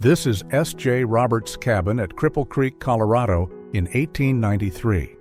This is S.J. Roberts' cabin at Cripple Creek, Colorado in 1893.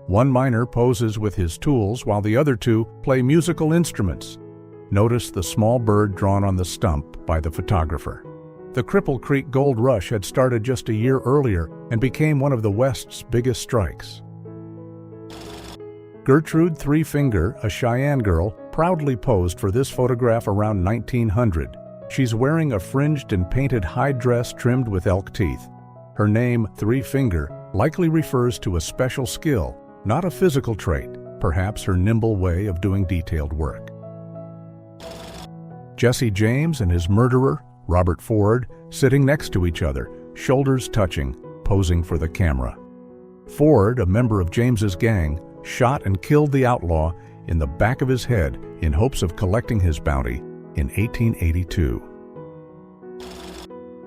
One miner poses with his tools while the other two play musical instruments. Notice the small bird drawn on the stump by the photographer. The Cripple Creek Gold Rush had started just a year earlier and became one of the West's biggest strikes. Gertrude Three Finger, a Cheyenne girl, proudly posed for this photograph around 1900. She's wearing a fringed and painted hide dress trimmed with elk teeth. Her name, Three Finger, likely refers to a special skill, not a physical trait, perhaps her nimble way of doing detailed work. Jesse James and his murderer, Robert Ford, sitting next to each other, shoulders touching, posing for the camera. Ford, a member of James's gang, shot and killed the outlaw in the back of his head in hopes of collecting his bounty in 1882.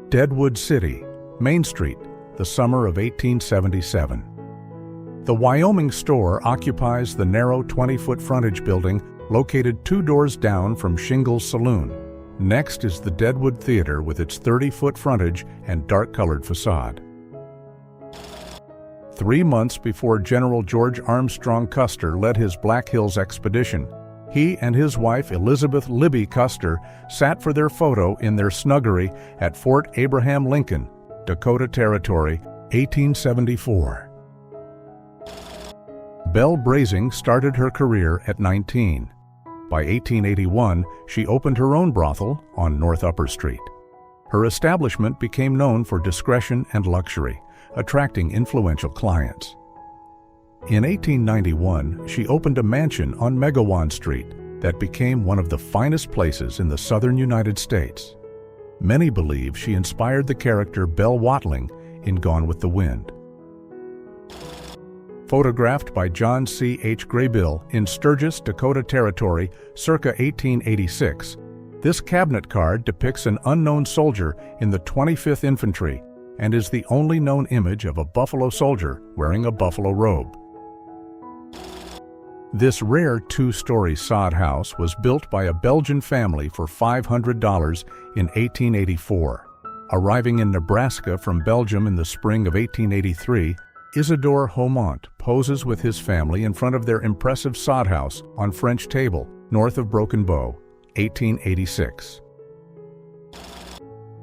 Deadwood City, Main Street, the summer of 1877. The Wyoming store occupies the narrow 20-foot frontage building located 2 doors down from Shingle's Saloon. Next is the Deadwood Theater with its 30-foot frontage and dark-colored facade. 3 months before General George Armstrong Custer led his Black Hills expedition, he and his wife Elizabeth Libby Custer sat for their photo in their snuggery at Fort Abraham Lincoln, Dakota Territory, 1874. Belle Brazing started her career at 19. By 1881, she opened her own brothel on North Upper Street. Her establishment became known for discretion and luxury, attracting influential clients. In 1891, she opened a mansion on Megawan Street that became one of the finest places in the southern United States. Many believe she inspired the character Belle Watling in Gone with the Wind. Photographed by John C. H. Graybill in Sturgis, Dakota Territory, circa 1886, this cabinet card depicts an unknown soldier in the 25th Infantry and is the only known image of a buffalo soldier wearing a buffalo robe. This rare 2-story sod house was built by a Belgian family for $500 in 1884. Arriving in Nebraska from Belgium in the spring of 1883, Isidore Haumont poses with his family in front of their impressive sod house on French Table, north of Broken Bow, 1886.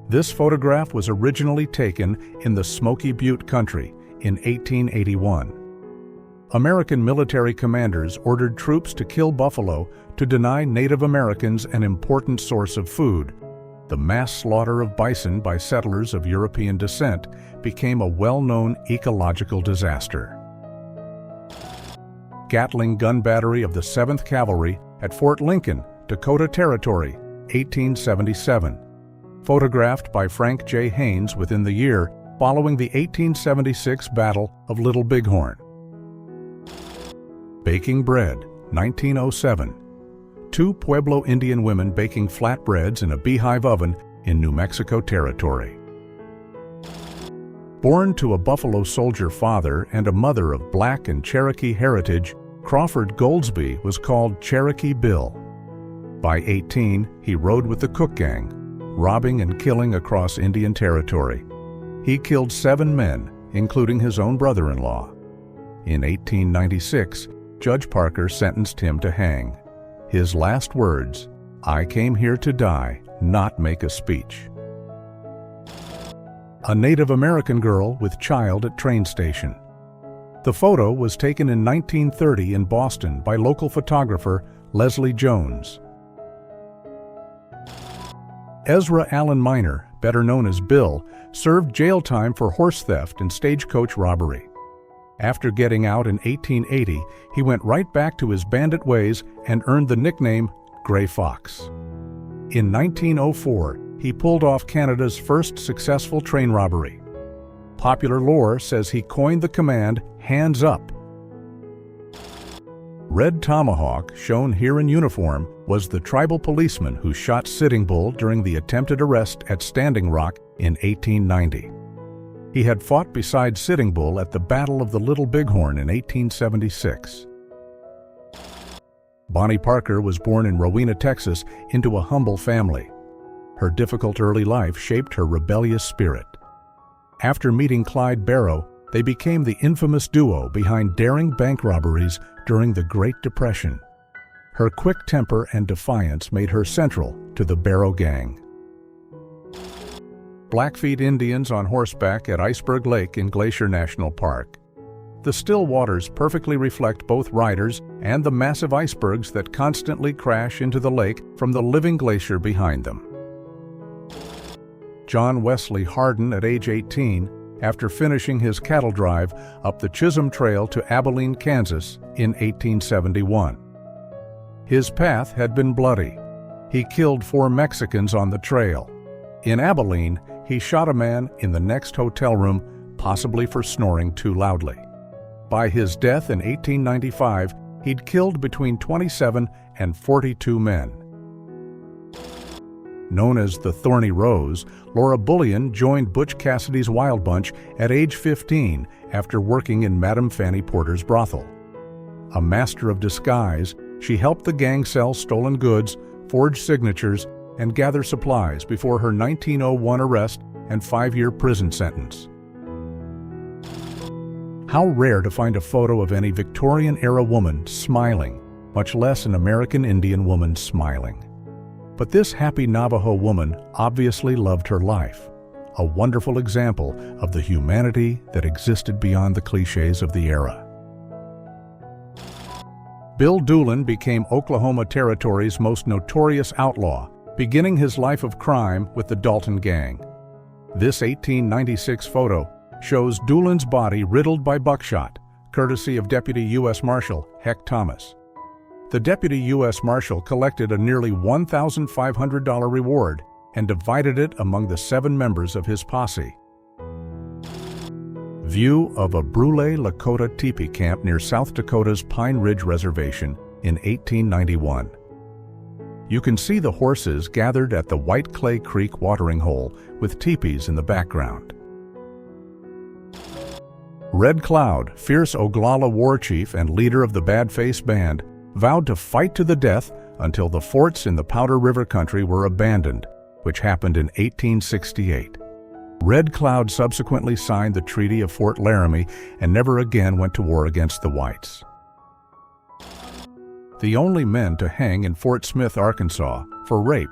This photograph was originally taken in the Smoky Butte country in 1881. American military commanders ordered troops to kill buffalo to deny Native Americans an important source of food. The mass slaughter of bison by settlers of European descent became a well-known ecological disaster. Gatling Gun Battery of the 7th Cavalry at Fort Lincoln, Dakota Territory, 1877. Photographed by Frank J. Haynes within the year following the 1876 Battle of Little Bighorn. Baking bread, 1907. 2 Pueblo Indian women baking flatbreads in a beehive oven in New Mexico Territory. Born to a Buffalo Soldier father and a mother of Black and Cherokee heritage, Crawford Goldsby was called Cherokee Bill. By 18, he rode with the Cook Gang, robbing and killing across Indian Territory. He killed 7 men, including his own brother-in-law. In 1896, Judge Parker sentenced him to hang. His last words, "I came here to die, not make a speech." A Native American girl with child at train station. The photo was taken in 1930 in Boston by local photographer Leslie Jones. Ezra Allen Minor, better known as Bill, served jail time for horse theft and stagecoach robbery. After getting out in 1880, he went right back to his bandit ways and earned the nickname Gray Fox. In 1904, he pulled off Canada's first successful train robbery. Popular lore says he coined the command, "Hands up." Red Tomahawk, shown here in uniform, was the tribal policeman who shot Sitting Bull during the attempted arrest at Standing Rock in 1890. He had fought beside Sitting Bull at the Battle of the Little Bighorn in 1876. Bonnie Parker was born in Rowena, Texas, into a humble family. Her difficult early life shaped her rebellious spirit. After meeting Clyde Barrow, they became the infamous duo behind daring bank robberies during the Great Depression. Her quick temper and defiance made her central to the Barrow Gang. Blackfeet Indians on horseback at Iceberg Lake in Glacier National Park. The still waters perfectly reflect both riders and the massive icebergs that constantly crash into the lake from the living glacier behind them. John Wesley Hardin at age 18, after finishing his cattle drive up the Chisholm Trail to Abilene, Kansas in 1871. His path had been bloody. He killed 4 Mexicans on the trail. In Abilene, he shot a man in the next hotel room, possibly for snoring too loudly. By his death in 1895, he'd killed between 27 and 42 men. Known as the Thorny Rose, Laura Bullion joined Butch Cassidy's Wild Bunch at age 15 after working in Madame Fanny Porter's brothel. A master of disguise, she helped the gang sell stolen goods, forge signatures, and gather supplies before her 1901 arrest and 5-year prison sentence. How rare to find a photo of any Victorian-era woman smiling, much less an American Indian woman smiling. But this happy Navajo woman obviously loved her life, a wonderful example of the humanity that existed beyond the cliches of the era. Bill Doolin became Oklahoma Territory's most notorious outlaw, beginning his life of crime with the Dalton Gang. This 1896 photo shows Doolin's body riddled by buckshot, courtesy of Deputy U.S. Marshal Heck Thomas. The Deputy U.S. Marshal collected a nearly $1,500 reward and divided it among the 7 members of his posse. View of a Brule Lakota teepee camp near South Dakota's Pine Ridge Reservation in 1891. You can see the horses gathered at the White Clay Creek watering hole with teepees in the background. Red Cloud, fierce Oglala war chief and leader of the Bad Face Band, vowed to fight to the death until the forts in the Powder River country were abandoned, which happened in 1868. Red Cloud subsequently signed the Treaty of Fort Laramie and never again went to war against the whites. The only men to hang in Fort Smith, Arkansas, for rape,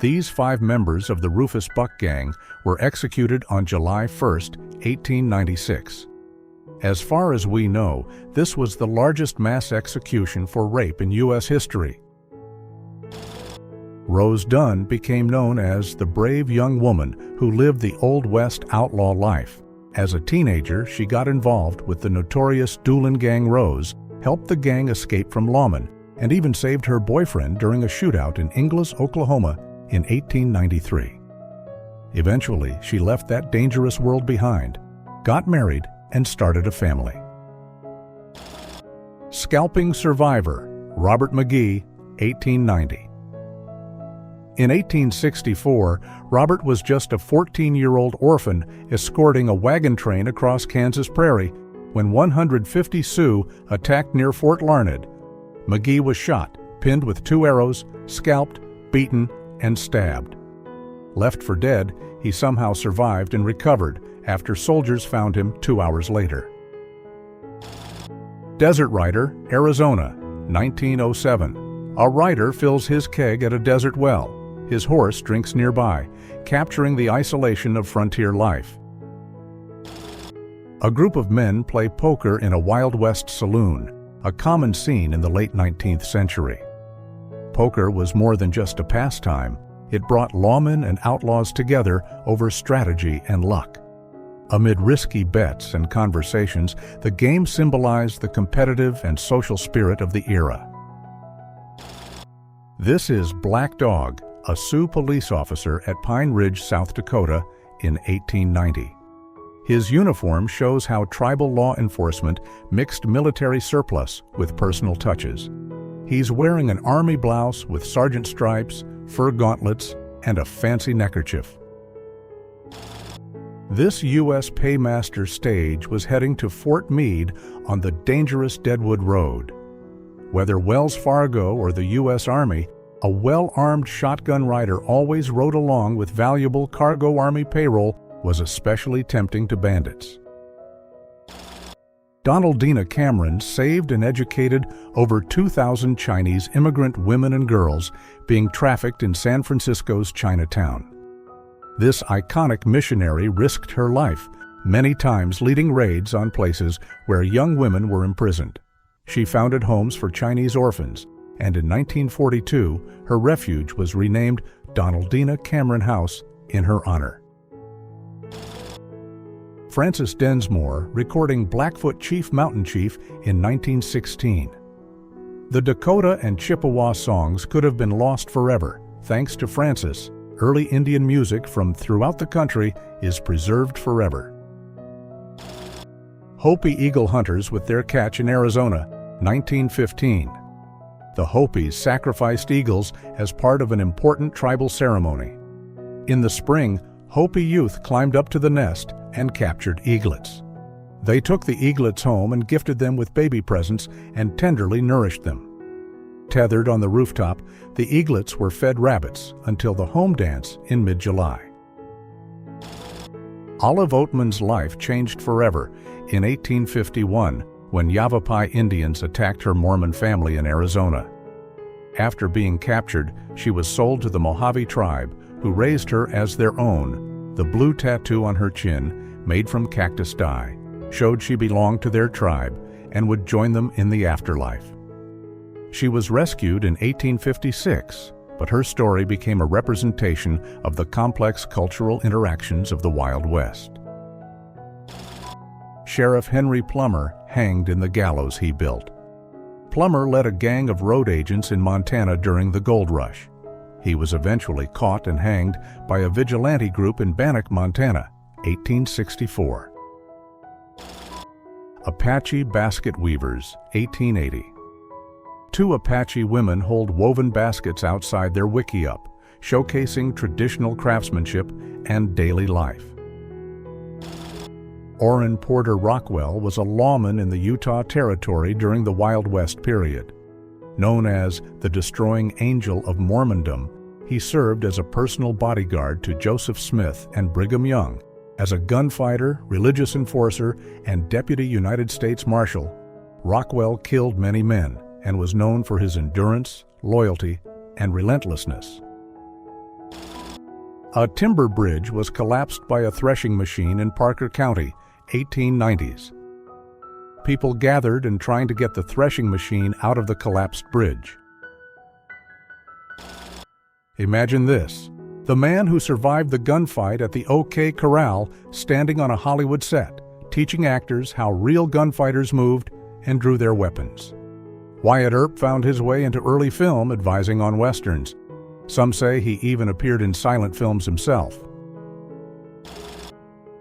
these 5 members of the Rufus Buck Gang were executed on July 1, 1896. As far as we know, this was the largest mass execution for rape in U.S. history. Rose Dunn became known as the brave young woman who lived the Old West outlaw life. As a teenager, she got involved with the notorious Doolin Gang Rose, helped the gang escape from Lawmen, and even saved her boyfriend during a shootout in Inglis, Oklahoma in 1893. Eventually, she left that dangerous world behind, got married, and started a family. Scalping survivor, Robert McGee, 1890. In 1864, Robert was just a 14-year-old orphan escorting a wagon train across Kansas prairie when 150 Sioux attacked near Fort Larned. McGee was shot, pinned with 2 arrows, scalped, beaten, and stabbed. Left for dead, he somehow survived and recovered after soldiers found him 2 hours later. Desert Rider, Arizona, 1907. A rider fills his keg at a desert well. His horse drinks nearby, capturing the isolation of frontier life. A group of men play poker in a Wild West saloon, a common scene in the late 19th century. Poker was more than just a pastime. It brought lawmen and outlaws together over strategy and luck. Amid risky bets and conversations, the game symbolized the competitive and social spirit of the era. This is Black Dog, a Sioux police officer at Pine Ridge, South Dakota in 1890. His uniform shows how tribal law enforcement mixed military surplus with personal touches. He's wearing an army blouse with sergeant stripes, fur gauntlets, and a fancy neckerchief. This U.S. paymaster stage was heading to Fort Meade on the dangerous Deadwood Road. Whether Wells Fargo or the U.S. Army, A well-armed shotgun rider always rode along with valuable cargo army payroll was especially tempting to bandits. Donaldina Cameron saved and educated over 2,000 Chinese immigrant women and girls being trafficked in San Francisco's Chinatown. This iconic missionary risked her life, many times leading raids on places where young women were imprisoned. She founded homes for Chinese orphans, and in 1942, her refuge was renamed Donaldina Cameron House in her honor. Francis Densmore, recording Blackfoot Chief Mountain Chief in 1916. The Dakota and Chippewa songs could have been lost forever. Thanks to Francis, early Indian music from throughout the country is preserved forever. Hopi eagle hunters with their catch in Arizona, 1915. The Hopis sacrificed eagles as part of an important tribal ceremony. In the spring, Hopi youth climbed up to the nest and captured eaglets. They took the eaglets home and gifted them with baby presents and tenderly nourished them. Tethered on the rooftop, the eaglets were fed rabbits until the home dance in mid-July. Olive Oatman's life changed forever in 1851 when Yavapai Indians attacked her Mormon family in Arizona. After being captured, she was sold to the Mojave tribe, who raised her as their own. The blue tattoo on her chin, made from cactus dye, showed she belonged to their tribe and would join them in the afterlife. She was rescued in 1856, but her story became a representation of the complex cultural interactions of the Wild West. Sheriff Henry Plummer hanged in the gallows he built. Plummer led a gang of road agents in Montana during the gold rush. He was eventually caught and hanged by a vigilante group in Bannock, Montana, 1864. Apache basket weavers, 1880. Two Apache women hold woven baskets outside their wickiup, showcasing traditional craftsmanship and daily life. Orrin Porter Rockwell was a lawman in the Utah Territory during the Wild West period. Known as the Destroying Angel of Mormondom, he served as a personal bodyguard to Joseph Smith and Brigham Young. As a gunfighter, religious enforcer, and Deputy United States Marshal, Rockwell killed many men and was known for his endurance, loyalty, and relentlessness. A timber bridge was collapsed by a threshing machine in Parker County, 1890s. People gathered and trying to get the threshing machine out of the collapsed bridge. Imagine this: the man who survived the gunfight at the OK Corral standing on a Hollywood set, teaching actors how real gunfighters moved and drew their weapons. Wyatt Earp found his way into early film, advising on westerns. Some say he even appeared in silent films himself.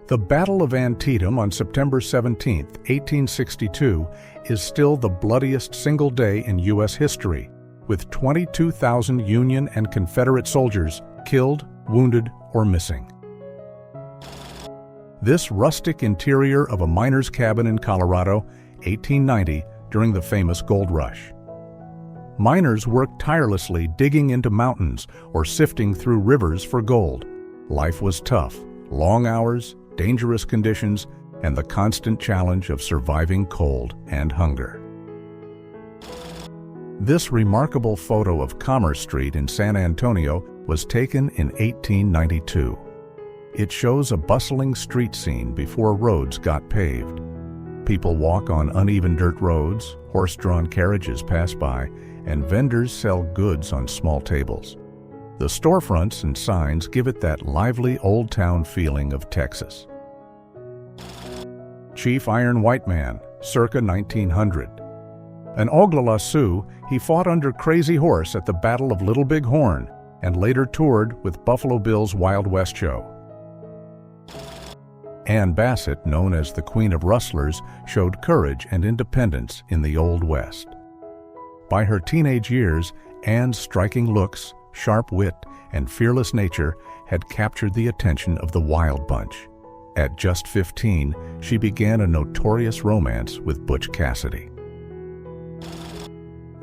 The Battle of Antietam on September 17, 1862, is still the bloodiest single day in U.S. history, with 22,000 Union and Confederate soldiers killed, wounded, or missing. This rustic interior of a miner's cabin in Colorado, 1890, during the famous gold rush. Miners worked tirelessly digging into mountains or sifting through rivers for gold. Life was tough, long hours, dangerous conditions, and the constant challenge of surviving cold and hunger. This remarkable photo of Commerce Street in San Antonio was taken in 1892. It shows a bustling street scene before roads got paved. People walk on uneven dirt roads, horse-drawn carriages pass by, and vendors sell goods on small tables. The storefronts and signs give it that lively old town feeling of Texas. Chief Iron White Man, circa 1900. An Oglala Sioux, he fought under Crazy Horse at the Battle of Little Big Horn and later toured with Buffalo Bill's Wild West show. Ann Bassett, known as the Queen of Rustlers, showed courage and independence in the Old West. By her teenage years, Ann's striking looks, sharp wit, and fearless nature had captured the attention of the Wild Bunch. At just 15, she began a notorious romance with Butch Cassidy.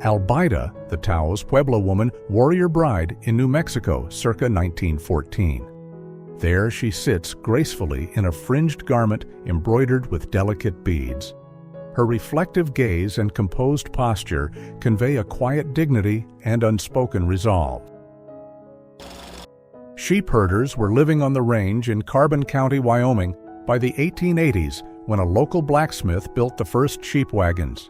Albaida, the Taos Pueblo woman warrior bride in New Mexico circa 1914. There she sits gracefully in a fringed garment embroidered with delicate beads. Her reflective gaze and composed posture convey a quiet dignity and unspoken resolve. Sheep herders were living on the range in Carbon County, Wyoming by the 1880s when a local blacksmith built the first sheep wagons.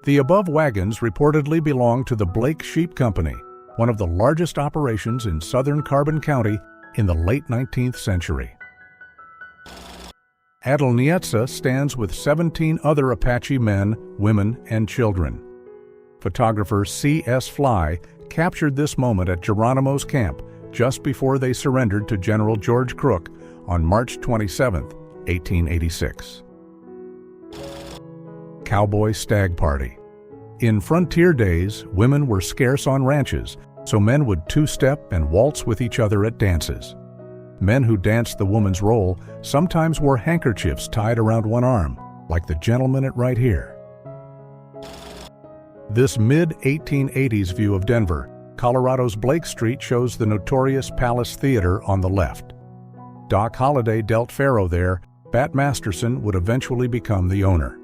The above wagons reportedly belonged to the Blake Sheep Company, one of the largest operations in southern Carbon County in the late 19th century. Adelnietza stands with 17 other Apache men, women, and children. Photographer C.S. Fly captured this moment at Geronimo's camp just before they surrendered to General George Crook on March 27, 1886. Cowboy Stag Party. In frontier days, women were scarce on ranches, so men would two-step and waltz with each other at dances. Men who danced the woman's role sometimes wore handkerchiefs tied around one arm, like the gentleman at right here. This mid-1880s view of Denver, Colorado's Blake Street shows the notorious Palace Theater on the left. Doc Holliday dealt faro there. Bat Masterson would eventually become the owner.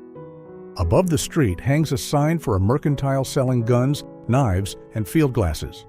Above the street hangs a sign for a mercantile selling guns, knives, and field glasses.